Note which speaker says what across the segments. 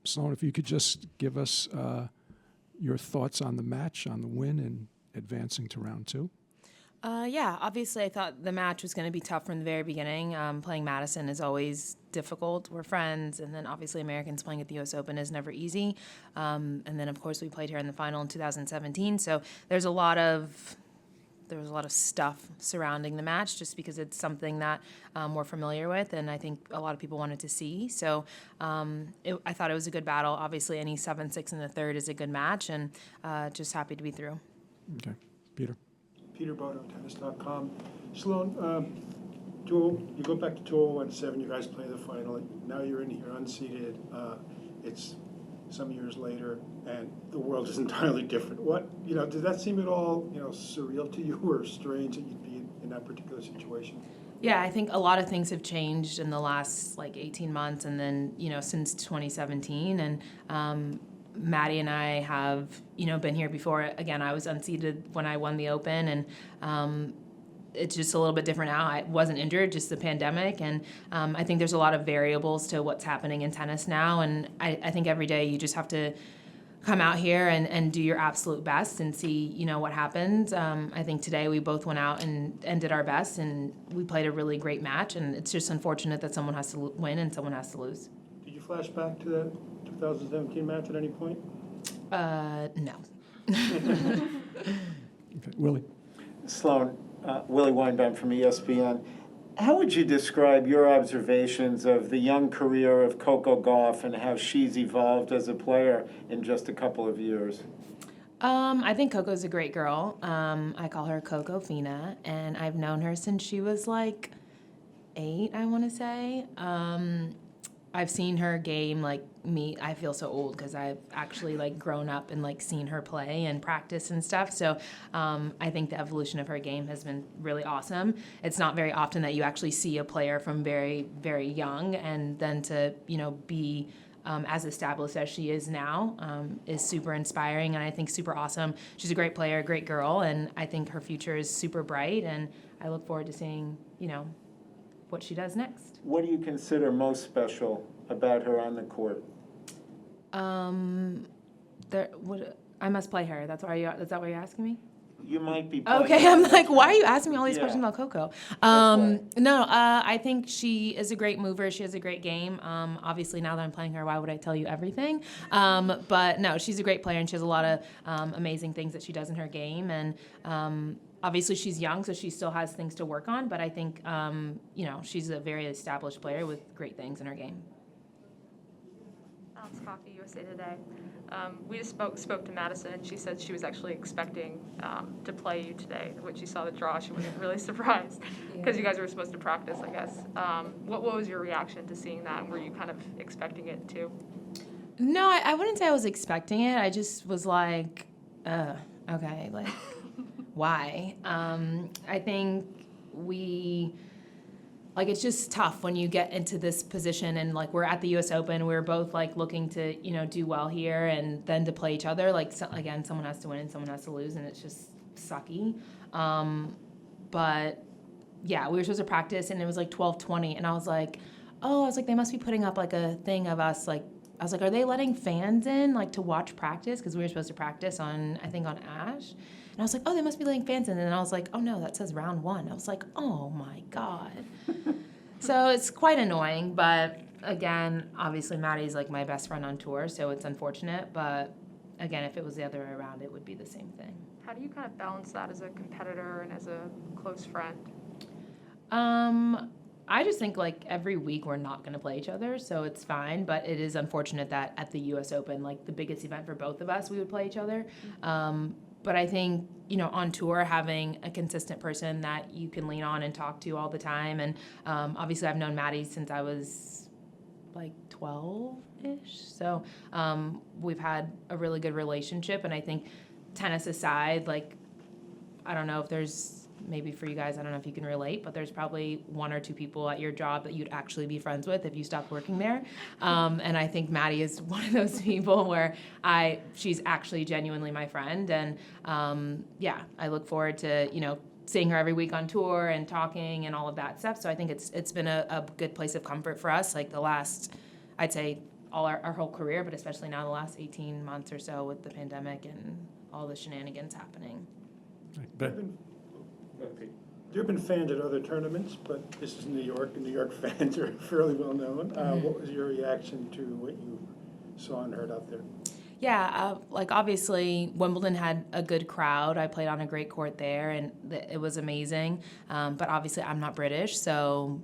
Speaker 1: Sloane, if you could just give us your thoughts on the match, on the win, and advancing to round two.
Speaker 2: Yeah, obviously I thought the match was going to be tough from the very beginning. Playing Madison is always difficult. We're friends, and then obviously Americans playing at the U.S. Open is never easy. And then, of course, we played here in the final in 2017. So there was a lot of stuff surrounding the match just because it's something that we're familiar with, and I think a lot of people wanted to see. So I thought it was a good battle. Obviously, any 7-6 in the third is a good match, and just happy to be through.
Speaker 1: Okay. Peter.
Speaker 3: Peter Bodo, tennis.com. Sloane, you go back to 2017, you guys play the final, and now you're in here unseeded. It's some years later, and the world is entirely different. Did that seem at all, surreal to you or strange that you'd be in that particular situation?
Speaker 2: Yeah, I think a lot of things have changed in the last 18 months, and then since 2017, and Maddie and I have been here before. Again, I was unseeded when I won the Open, and it's just a little bit different now. I wasn't injured, just the pandemic, and I think there's a lot of variables to what's happening in tennis now, and I think every day you just have to come out here and do your absolute best and see what happens. I think today we both went out and did our best, and we played a really great match, and it's just unfortunate that someone has to win and someone has to lose.
Speaker 3: Did you flash back to that 2017 match at any point?
Speaker 2: No.
Speaker 1: Okay. Willie.
Speaker 4: Sloane, Willie Weinbaum from ESPN. How would you describe your observations of the young career of Coco Gauff and how she's evolved as a player in just a couple of years?
Speaker 2: I think Coco's a great girl. I call her Coco Fina, and I've known her since she was 8, I want to say. I've seen her game me. I feel so old because I've actually grown up and seen her play and practice and stuff. So I think the evolution of her game has been really awesome. It's not very often that you actually see a player from very, very young and then to be as established as she is now is super inspiring, and I think super awesome. She's a great player, a great girl, and I think her future is super bright, and I look forward to seeing what she does next.
Speaker 4: What do you consider most special about her on the court?
Speaker 2: I must play her. Is that what you're asking me?
Speaker 4: You might be playing.
Speaker 2: Okay, I'm why are you asking me all these questions about Coco?
Speaker 4: No,
Speaker 2: I think she is a great mover. She has a great game. Obviously, now that I'm playing her, why would I tell you everything? But no, she's a great player, and she has a lot of amazing things that she does in her game. And obviously, she's young, so she still has things to work on. But I think, she's a very established player with great things in her game.
Speaker 5: Alex Coffey, USA Today. We just spoke to Madison, and she said she was actually expecting to play you today. When she saw the draw, she wasn't really surprised because you guys were supposed to practice, I guess. What was your reaction to seeing that? Were you kind of expecting it too?
Speaker 2: No, I wouldn't say I was expecting it. I just was okay, why? I think it's just tough when you get into this position and we're at the U.S. Open. We're both looking to do well here, and then to play each other. Again, someone has to win and someone has to lose, and it's just sucky. But yeah, we were supposed to practice, and it was 12:20, and I was they must be putting up a thing of us. I was are they letting fans in to watch practice? Because we were supposed to practice on Ash. And I was they must be letting fans in. And then I was oh no, that says round 1. I was oh my God. So it's quite annoying. But again, obviously Maddie's my best friend on tour, so it's unfortunate. But again, if it was the other way around, it would be the same thing.
Speaker 5: How do you kind of balance that as a competitor and as a close friend?
Speaker 2: I just think every week we're not going to play each other, so it's fine. But it is unfortunate that at the U.S. Open, the biggest event for both of us, we would play each other. But I think, on tour, having a consistent person that you can lean on and talk to all the time. And obviously I've known Maddie since I was 12-ish. So we've had a really good relationship. And I think tennis aside, I don't know if there's, maybe for you guys, I don't know if you can relate, but there's probably 1 or 2 people at your job that you'd actually be friends with if you stopped working there. And I think Maddie is one of those people where she's actually genuinely my friend. And I look forward to, seeing her every week on tour and talking and all of that stuff. So I think it's been a good place of comfort for us, the last, I'd say, our whole career, but especially now the last 18 months or so with the pandemic and all the shenanigans happening.
Speaker 1: Ben?
Speaker 3: There have been fans at other tournaments, but this is New York, and New York fans are fairly well known. What was your reaction to what you saw and heard out there?
Speaker 2: Yeah, like obviously Wimbledon had a good crowd. I played on a great court there, and it was amazing. But obviously I'm not British, so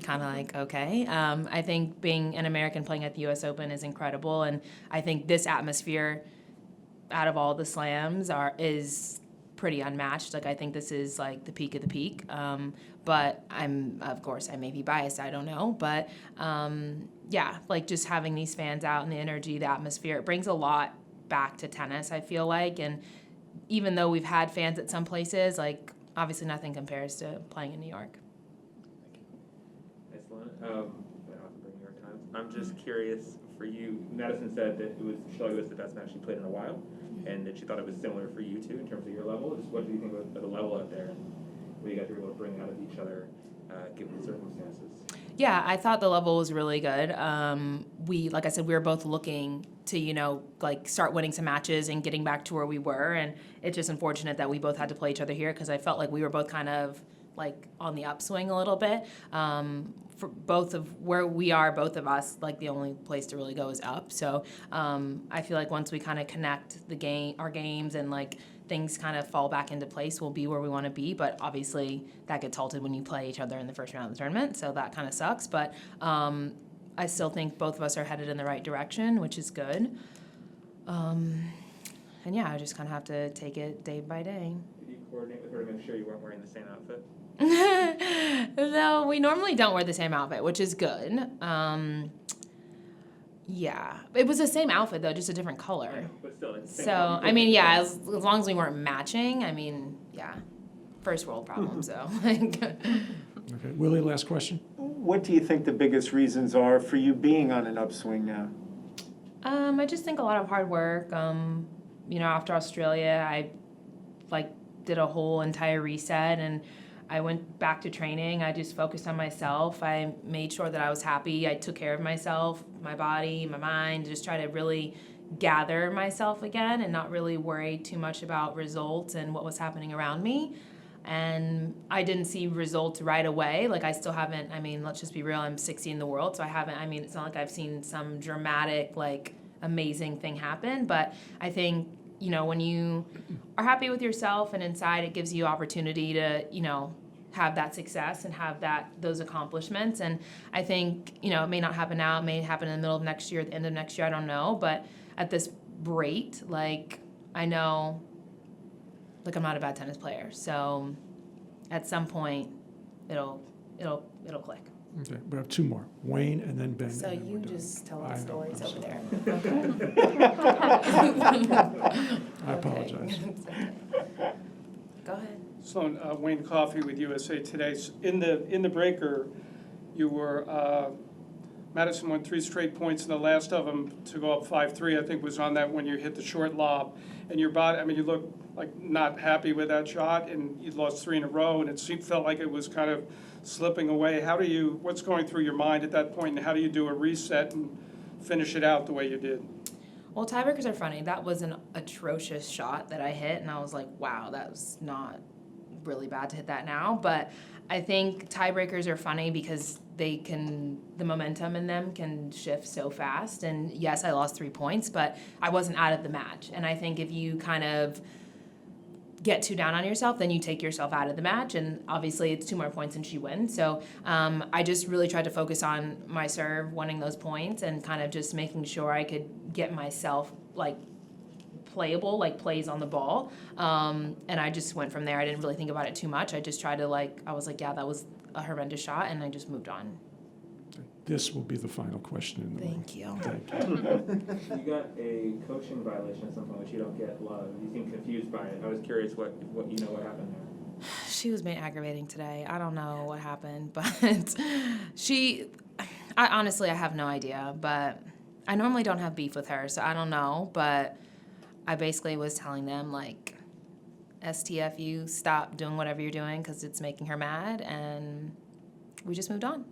Speaker 2: kind of like, okay. I think being an American playing at the US Open is incredible, and I think this atmosphere out of all the slams is pretty unmatched. Like, I think this is like the peak of the peak. But of course, I may be biased, I don't know. But yeah, like just having these fans out and the energy, the atmosphere, it brings a lot back to tennis, I feel like. And even though we've had fans at some places, like obviously nothing compares to playing in New York.
Speaker 6: Excellent. New York Times. I'm just curious for you. Madison said that she thought it was the best match she played in a while, and that she thought it was similar for you too in terms of your level. Just what do you think of the level out there, and what you guys were able to bring out of each other, given the circumstances?
Speaker 2: Yeah, I thought the level was really good. Like I said, we were both looking to, like start winning some matches and getting back to where we were. And it's just unfortunate that we both had to play each other here because I felt like we were both kind of like on the upswing a little bit. For both of where we are, both of us, like the only place to really go is up. So I feel like once we kind of connect our games and like things kind of fall back into place, we'll be where we want to be. But obviously that gets halted when you play each other in the first round of the tournament. So that kind of sucks. But I still think both of us are headed in the right direction, which is good. And yeah, I just kind of have to take it day by day.
Speaker 6: Did you coordinate with her to make sure you weren't wearing the same outfit?
Speaker 2: No, we normally don't wear the same outfit, which is good. Yeah, it was the same outfit though, just a different color.
Speaker 6: But still, it's the same
Speaker 2: So
Speaker 6: color.
Speaker 2: I mean, yeah, as long as we weren't matching, I mean, yeah, first world problem. So.
Speaker 1: Okay, Willie, last question.
Speaker 4: What do you think the biggest reasons are for you being on an upswing now?
Speaker 2: I just think a lot of hard work. After Australia, I did a whole entire reset and I went back to training. I just focused on myself. I made sure that I was happy. I took care of myself, my body, my mind, just try to really gather myself again and not really worry too much about results and what was happening around me. And I didn't see results right away. Like I still haven't, let's just be real, I'm 60 in the world, so I haven't, it's not like I've seen some dramatic, amazing thing happen. But I think, when you are happy with yourself and inside, it gives you opportunity to, have that success and have those accomplishments. And I think, it may not happen now, it may happen in the middle of next year, at the end of next year, I don't know. But at this rate, I know, I'm not a bad tennis player. So at some point, it'll click.
Speaker 1: Okay, we have two more, Wayne and then Ben.
Speaker 2: So
Speaker 1: and then
Speaker 2: you
Speaker 1: we're done.
Speaker 2: just tell
Speaker 1: I
Speaker 2: us
Speaker 1: know,
Speaker 2: stories
Speaker 1: I'm
Speaker 2: over
Speaker 1: sorry.
Speaker 2: there.
Speaker 1: I apologize.
Speaker 2: It's okay. Go ahead.
Speaker 7: Sloane, Wayne Coffey with USA Today. In the breaker, you were Madison won 3 straight points, and the last of them to go up 5-3, I think, was on that when you hit the short lob. And your body, you look like not happy with that shot, and you lost 3 in a row, and it felt like it was kind of slipping away. What's going through your mind at that point, and how do you do a reset and finish it out the way you did?
Speaker 2: Well, tiebreakers are funny. That was an atrocious shot that I hit, and I was like, wow, that was not really bad to hit that now. But I think tiebreakers are funny because the momentum in them can shift so fast. And yes, I lost 3 points, but I wasn't out of the match. And I think if you kind of get too down on yourself, then you take yourself out of the match. And obviously it's 2 more points and she wins. So I just really tried to focus on my serve, winning those points, and kind of just making sure I could get myself playable, plays on the ball. And I just went from there. I didn't really think about it too much. I just tried to I was like, yeah, that was a horrendous shot, and I just moved on.
Speaker 1: This will be the final question in the ring.
Speaker 2: Thank you.
Speaker 1: Thank you.
Speaker 6: You got a coaching violation at some point, which you don't get a lot of. You seem confused by it. I was curious what happened there.
Speaker 2: She was being aggravating today. I don't know what happened, but I honestly have no idea, but I normally don't have beef with her, so I don't know, but I basically was telling them, STFU, stop doing whatever you're doing because it's making her mad, and we just moved on.